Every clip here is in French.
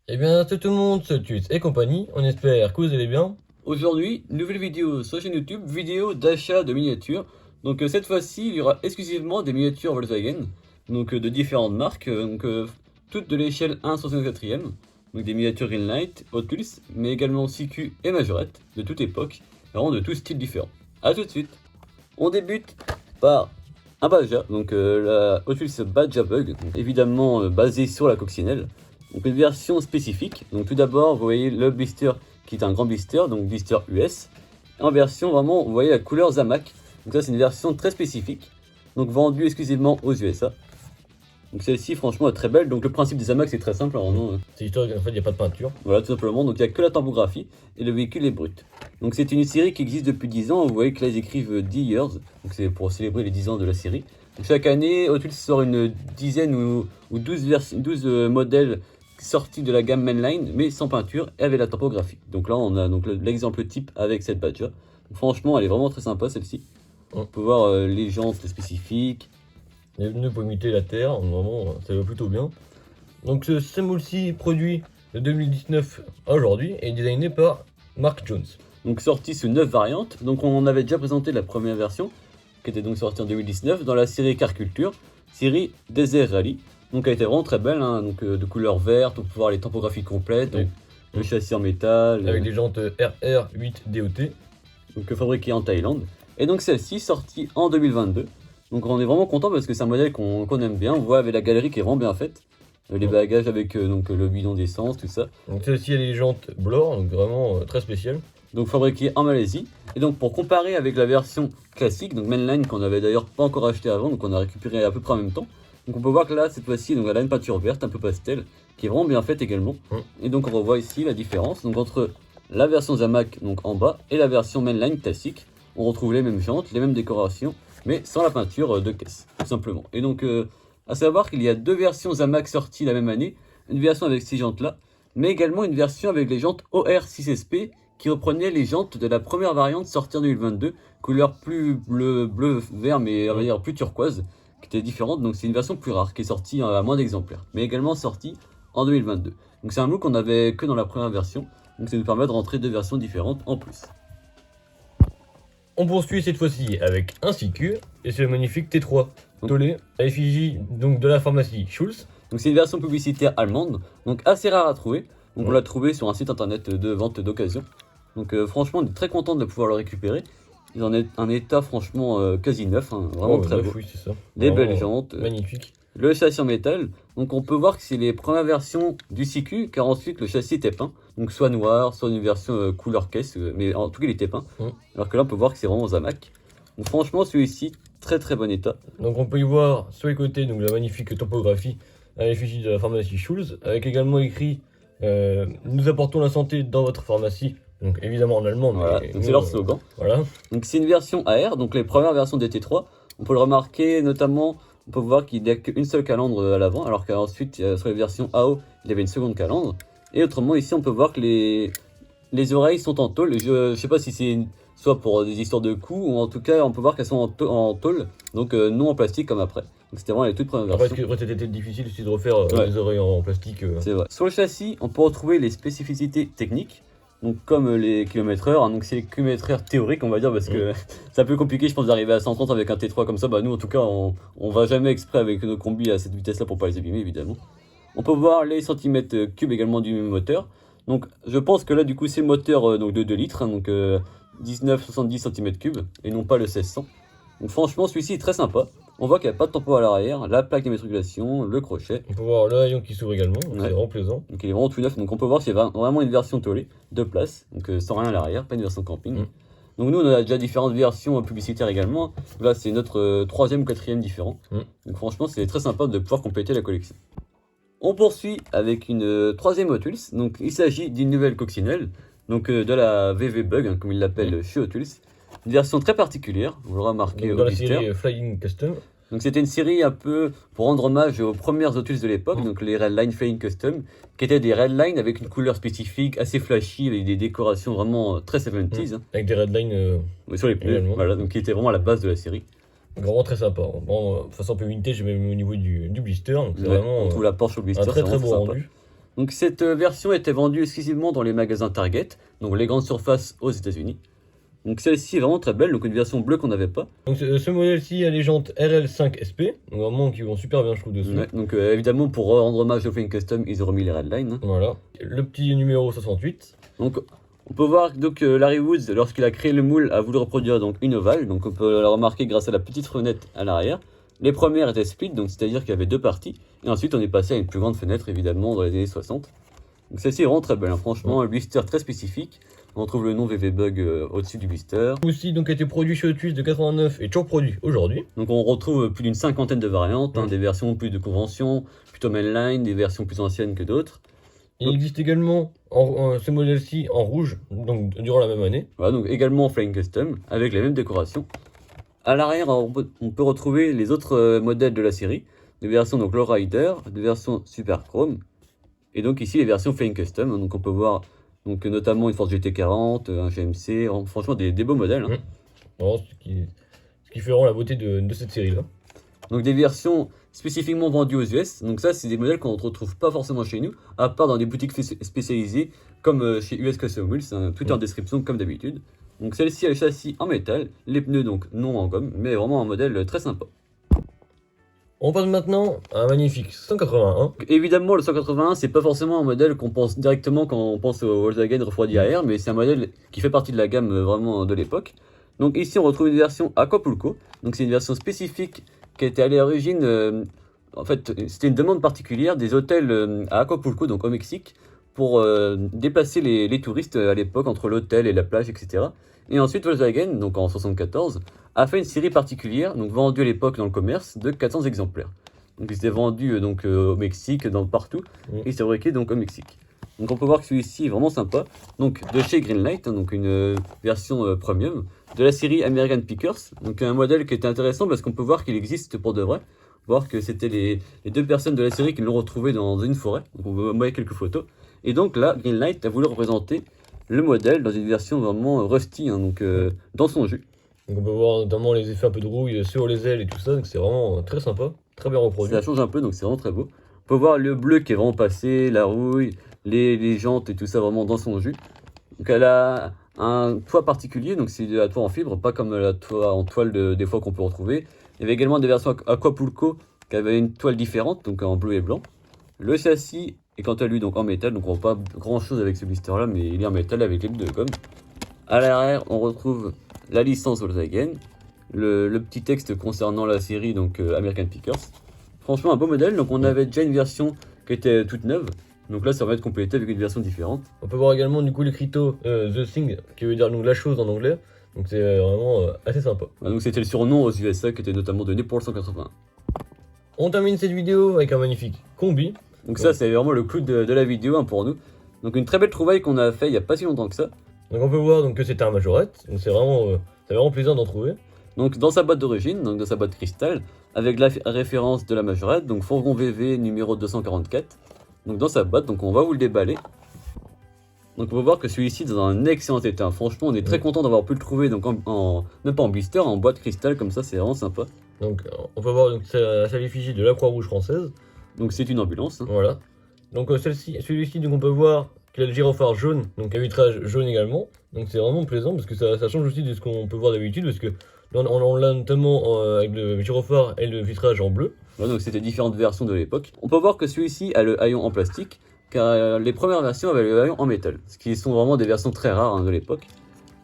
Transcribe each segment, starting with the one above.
Eh bien, c'est tout le monde, c'est Tuts et compagnie, on espère que vous allez bien. Aujourd'hui, nouvelle vidéo sur la chaîne YouTube, vidéo d'achat de miniatures. Donc cette fois-ci, il y aura exclusivement des miniatures Volkswagen, donc de différentes marques, toutes de l'échelle 1/64e, donc des miniatures Greenlight, Hot Wheels, mais également CQ et Majorette, de toute époque, vraiment de tous styles différents. A tout de suite. On débute par un Badja, donc la Hot Wheels Badja Bug, donc évidemment basée sur la coccinelle. Donc une version spécifique. Donc tout d'abord, vous voyez le blister qui est un grand blister, donc blister US. En version vraiment, vous voyez la couleur Zamac. Donc ça c'est une version très spécifique, donc vendue exclusivement aux USA. Donc celle-ci franchement est très belle. Donc le principe des Zamac c'est très simple, alors non, C'est histoire qu'en fait, il n'y a pas de peinture. voilà tout simplement. Donc il n'y a que la typographie et le véhicule est brut. Donc c'est une série qui existe depuis 10 ans. Vous voyez que là ils écrivent 10 years, donc c'est pour célébrer les 10 ans de la série. Donc chaque année, Hot Wheels sort une dizaine ou 12 modèles sortis de la gamme Mainline, mais sans peinture et avec la typographie. Donc là, on a donc l'exemple type avec cette badge. Franchement, elle est vraiment très sympa celle-ci. On peut voir les jantes spécifiques. Les pneus pour imiter la terre, vraiment, ça va plutôt bien. Donc, ce système aussi produit de 2019 à aujourd'hui et designé par Mark Jones. Donc sorti sous 9 variantes. Donc on avait déjà présenté la première version, qui était donc sortie en 2019, dans la série Car Culture, série Desert Rally. Donc elle était vraiment très belle, hein, donc de couleur verte, on peut voir les typographies complètes, donc, le châssis en métal. Avec des jantes RR8 DOT. Donc fabriqué en Thaïlande. Et donc celle-ci sortie en 2022. Donc on est vraiment content parce que c'est un modèle qu'on aime bien. On voit avec la galerie qui est vraiment bien faite. Les bagages avec donc, le bidon d'essence, tout ça. Donc, celle-ci, elle est les jantes Blore, donc vraiment très spéciale. Donc fabriqué en Malaisie. Et donc pour comparer avec la version classique, donc Mainline qu'on avait d'ailleurs pas encore acheté avant, donc on a récupéré à peu près en même temps. Donc on peut voir que là, cette fois-ci, donc elle a une peinture verte, un peu pastel, qui est vraiment bien faite également. Et donc on revoit ici la différence donc, entre la version Zamac donc en bas et la version Mainline classique. On retrouve les mêmes jantes, les mêmes décorations, mais sans la peinture de caisse, tout simplement. Et donc à savoir qu'il y a deux versions Zamac sorties la même année, une version avec ces jantes-là, mais également une version avec les jantes OR6SP qui reprenaient les jantes de la première variante sortie en 2022, couleur plus bleu-vert, mais on va dire plus turquoise, qui était différente. Donc c'est une version plus rare qui est sortie à moins d'exemplaires, mais également sortie en 2022. Donc c'est un look qu'on avait que dans la première version, donc ça nous permet de rentrer deux versions différentes en plus. On poursuit cette fois-ci avec un CQ et c'est le magnifique T3 Tollé à l'effigie donc de la pharmacie Schulz. Donc c'est une version publicitaire allemande, donc assez rare à trouver. Donc on l'a trouvé sur un site internet de vente d'occasion. Donc franchement on est très content de pouvoir le récupérer. Il en est un état franchement quasi neuf, hein, vraiment très beau. Oui, c'est ça. Des Vraiment, belles jantes. Magnifique. Le châssis en métal, donc on peut voir que c'est les premières versions du CQ, car ensuite le châssis était peint, donc soit noir, soit une version couleur caisse, mais en tout cas il était peint. Alors que là on peut voir que c'est vraiment Zamac. Donc franchement celui-ci, très très bon état. Donc on peut y voir sur les côtés donc, la magnifique topographie à l'effigie de la pharmacie Schulz, avec également écrit nous apportons la santé dans votre pharmacie. Donc évidemment en allemand, mais voilà, donc c'est leur slogan. Voilà. Donc c'est une version AR, donc les premières versions des T3. On peut le remarquer notamment, on peut voir qu'il n'y a qu'une seule calandre à l'avant, alors qu'ensuite sur les versions AO, il y avait une seconde calandre. Et autrement ici on peut voir que les oreilles sont en tôle. Je ne sais pas si c'est soit pour des histoires de coups, ou en tout cas on peut voir qu'elles sont en tôle, donc non en plastique comme après. Donc c'était vraiment les toutes premières versions. Après c'était difficile aussi de refaire les oreilles en plastique. C'est vrai. Sur le châssis, on peut retrouver les spécificités techniques. Donc comme les kilomètres-heure, hein, donc c'est les kilomètres-heure théoriques on va dire parce que c'est un peu compliqué je pense d'arriver à 130 avec un T3 comme ça. Bah nous en tout cas on va jamais exprès avec nos combis à cette vitesse là pour pas les abîmer évidemment. On peut voir les centimètres cubes également du moteur. Donc je pense que là du coup c'est le moteur donc de 2 litres, hein, donc 19,70 cm3 et non pas le 1600. Donc franchement celui-ci est très sympa. On voit qu'il n'y a pas de tampon à l'arrière, la plaque d'immatriculation, le crochet. On peut voir le haillon qui s'ouvre également, c'est vraiment plaisant. Donc il est vraiment tout neuf, donc on peut voir qu'il y a vraiment une version tollée, de place, donc sans rien à l'arrière, pas une version camping. Donc nous on a déjà différentes versions publicitaires également, là c'est notre troisième ou quatrième différent. Donc franchement c'est très sympa de pouvoir compléter la collection. On poursuit avec une troisième Hot Wheels, donc il s'agit d'une nouvelle coccinelle, donc de la VV Bug, hein, comme ils l'appellent chez Hot Wheels. Une version très particulière, vous l'aurez remarqué au dans la blister. série Flying Custom. Donc c'était une série un peu pour rendre hommage aux premières Hot Wheels de l'époque, donc les Redline Flying Custom, qui étaient des Redline avec une couleur spécifique, assez flashy, avec des décorations vraiment très 70s. Avec des redlines sur les pneus, voilà, donc qui était vraiment à la base de la série. Vraiment très sympa. Bon, de toute façon un peu vintage même au niveau du blister. Donc c'est vraiment on trouve la Porsche au blister, un très beau sympa. rendu. Donc cette version était vendue exclusivement dans les magasins Target, donc les grandes surfaces aux États-Unis. Donc celle-ci est vraiment très belle, donc une version bleue qu'on n'avait pas. Donc ce modèle-ci a les jantes RL5SP, donc vraiment qui vont super bien je trouve dessus. Ouais, donc évidemment pour rendre hommage au Flying Custom, ils ont remis les Redline. Hein. Voilà. Le petit numéro 68. Donc on peut voir donc Larry Woods, lorsqu'il a créé le moule, a voulu reproduire donc une ovale, donc on peut la remarquer grâce à la petite fenêtre à l'arrière. Les premières étaient split, donc c'est-à-dire qu'il y avait deux parties, et ensuite on est passé à une plus grande fenêtre évidemment dans les années 60. Donc celle-ci est vraiment très belle, hein. Franchement, un blister très spécifique. On trouve le nom VV Bug au-dessus du blister. Aussi donc a été produit chez Hot Wheels de 89 et toujours produit aujourd'hui. Donc on retrouve plus d'une cinquantaine de variantes, hein, des versions plus de convention, plutôt mainline, des versions plus anciennes que d'autres. Il existe également ce modèle-ci en rouge, donc durant la même année. Voilà, donc également en Flying Custom, avec les mêmes décorations. À l'arrière, on peut retrouver les autres modèles de la série, des versions donc Lowrider, des versions Super Chrome, et donc ici les versions Flying Custom. Hein, donc on peut voir donc, notamment une Force GT40, un GMC, franchement des beaux modèles. Hein. Alors, ce qui fait vraiment la beauté de cette série-là. Donc des versions spécifiquement vendues aux US, donc ça c'est des modèles qu'on ne retrouve pas forcément chez nous, à part dans des boutiques spécialisées comme chez US Custom Wheels, hein, tout en description comme d'habitude. Donc celle-ci a le châssis en métal, les pneus donc non en gomme, mais vraiment un modèle très sympa. On passe maintenant à un magnifique 181. Donc, évidemment le 181 c'est pas forcément un modèle qu'on pense directement quand on pense au Volkswagen refroidi à air, mais c'est un modèle qui fait partie de la gamme vraiment de l'époque. Donc ici on retrouve une version Acapulco, donc c'est une version spécifique qui a été à l'origine, en fait c'était une demande particulière des hôtels à Acapulco, donc au Mexique, pour déplacer les touristes à l'époque entre l'hôtel et la plage, etc. Et ensuite Volkswagen, donc en 74, a fait une série particulière, donc vendue à l'époque dans le commerce, de 400 exemplaires. Donc il s'était vendu au Mexique, partout, et c'est fabriqué donc au Mexique. Donc on peut voir que celui-ci est vraiment sympa. Donc de chez Greenlight, hein, donc une version premium de la série American Pickers. Donc un modèle qui était intéressant parce qu'on peut voir qu'il existe pour de vrai. Voir que c'était les deux personnes de la série qui l'ont retrouvé dans une forêt. Donc on peut voir quelques photos. Et donc là, Greenlight a voulu représenter le modèle dans une version vraiment rusty, hein, donc dans son jus. Donc on peut voir notamment les effets un peu de rouille sur les ailes et tout ça, donc c'est vraiment très sympa, très bien reproduit. Ça change un peu, donc c'est vraiment très beau. On peut voir le bleu qui est vraiment passé, la rouille, les jantes et tout ça vraiment dans son jus. Donc elle a un toit particulier, donc c'est la toit en fibre, pas comme la toit en toile des fois qu'on peut retrouver. Il y avait également des versions Acapulco qui avaient une toile différente, donc en bleu et blanc. Le châssis est quant à lui donc en métal, donc on voit pas grand chose avec ce blister là, mais il est en métal avec les bouts de gomme. À l'arrière, on retrouve la licence Volkswagen, le petit texte concernant la série donc American Pickers. Franchement un beau modèle, donc on avait déjà une version qui était toute neuve. Donc là, ça va être complété avec une version différente. On peut voir également du coup l'écriteau The Thing, qui veut dire donc la chose en anglais. Donc c'est vraiment assez sympa. Donc c'était le surnom aux USA qui était notamment donné pour le 181. On termine cette vidéo avec un magnifique combi. Donc ça, c'est vraiment le clou de la vidéo, hein, pour nous. Donc une très belle trouvaille qu'on a fait il n'y a pas si longtemps que ça. Donc on peut voir donc, que c'était un majorette. Donc c'est vraiment plaisant d'en trouver. Donc dans sa boîte d'origine, donc dans sa boîte cristal, avec la référence de la majorette, donc fourgon VV numéro 244. Donc dans sa boîte, donc on va vous le déballer. Donc on peut voir que celui-ci est dans un excellent état. Franchement, on est très content d'avoir pu le trouver, donc même pas en blister, en boîte cristal comme ça, c'est vraiment sympa. Donc on peut voir donc ça l'effigie de la Croix-Rouge française. Donc c'est une ambulance. Hein. Voilà. Donc celui-ci, donc on peut voir qu'il a le gyrophare jaune, donc un vitrage jaune également. Donc c'est vraiment plaisant parce que ça change aussi de ce qu'on peut voir d'habitude, parce que là, on l'a notamment avec le gyrophare et le vitrage en bleu. Ouais, donc c'était différentes versions de l'époque. On peut voir que celui-ci a le haillon en plastique, car les premières versions avaient le haillon en métal, ce qui sont vraiment des versions très rares, hein, de l'époque.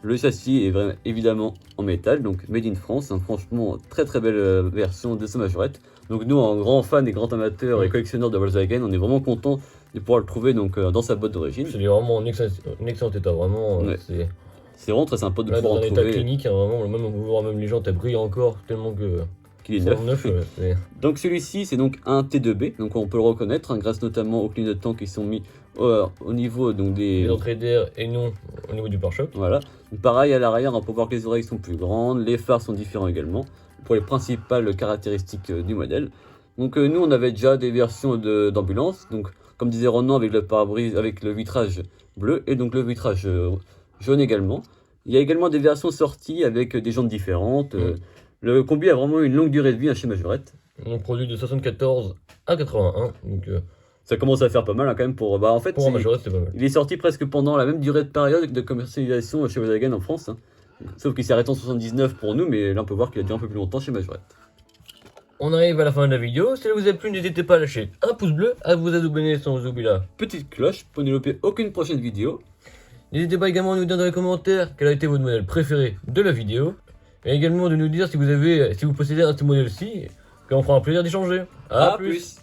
Le châssis est évidemment en métal, donc made in France, hein, franchement très très belle version de ce majorette. Donc nous, en grands fans et grands amateurs et collectionneurs de Volkswagen, on est vraiment content de pouvoir le trouver donc, dans sa boîte d'origine. C'est vraiment en excellent état, vraiment. Ouais. C'est vraiment très sympa de là, pouvoir en trouver. trouver. Dans l'état clinique, hein, vraiment, même on peut voir même les jantes, elles brillent encore tellement que... Qu'il est neuf. Donc celui-ci, c'est donc un T2B, donc on peut le reconnaître, hein, grâce notamment aux clignotants qui sont mis au niveau donc, des entrées d'air et non au niveau du pare-choc. Voilà. Donc, pareil, à l'arrière, on peut voir que les oreilles sont plus grandes, les phares sont différents également, pour les principales caractéristiques du modèle. Donc nous, on avait déjà des versions d'ambulance, donc comme disait Ronan, avec le pare-brise, avec le vitrage bleu et donc le vitrage jaune également. Il y a également des versions sorties avec des jantes différentes. Le combi a vraiment une longue durée de vie, hein, chez Majorette. Donc produit de 74 à 81. Donc, Ça commence à faire pas mal hein, quand même pour. Bah en fait, Pour un majorette, c'est pas mal. il est sorti presque pendant la même durée de période de commercialisation chez Volkswagen en France. Hein. Sauf qu'il s'est arrêté en 79 pour nous, mais là on peut voir qu'il a duré un peu plus longtemps chez Majorette. On arrive à la fin de la vidéo. Si elle vous a plu, n'hésitez pas à lâcher un pouce bleu, à vous abonner sans vous oublier là. Petite cloche pour ne louper aucune prochaine vidéo. N'hésitez pas également à nous dire dans les commentaires quel a été votre modèle préféré de la vidéo. Et également de nous dire si vous possédez un de ces modèles-ci, qu'on fera un plaisir d'échanger. A plus.